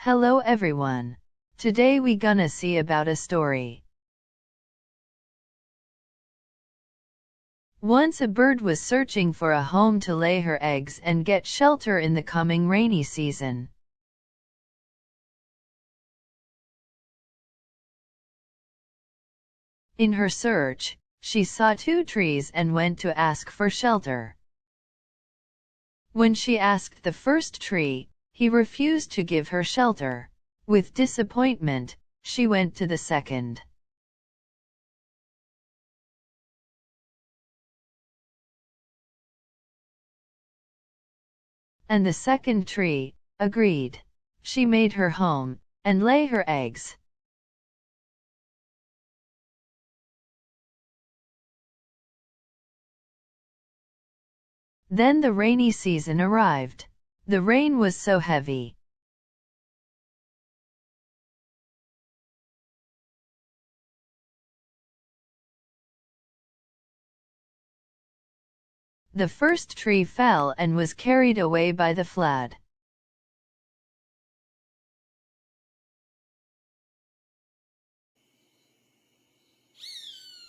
Hello everyone. Today we gonna see about a story. Once a bird was searching for a home to lay her eggs and get shelter in the coming rainy season. In her search, she saw two trees and went to ask for shelter. When she asked the first tree, he refused to give her shelter. With disappointment, she went to the second. And the second tree agreed. She made her home and lay her eggs. Then the rainy season arrived. The rain was so heavy. The first tree fell and was carried away by the flood.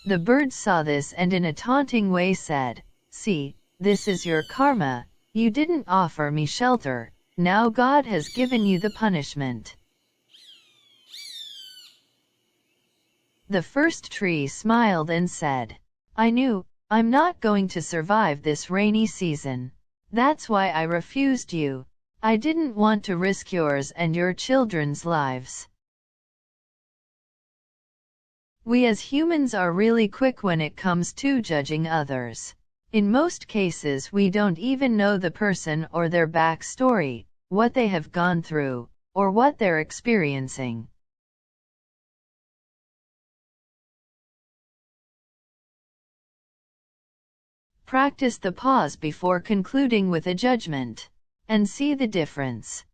The bird saw this and in a taunting way said, "See, this is your karma, you didn't offer me shelter, now God has given you the punishment." The first tree smiled and said, "I knew, I'm not going to survive this rainy season. That's why I refused you. I didn't want to risk yours and your children's lives." We as humans are really quick when it comes to judging others. In most cases we don't even know the person or their backstory, what they have gone through, or what they're experiencing. Practice the pause before concluding with a judgment, and see the difference.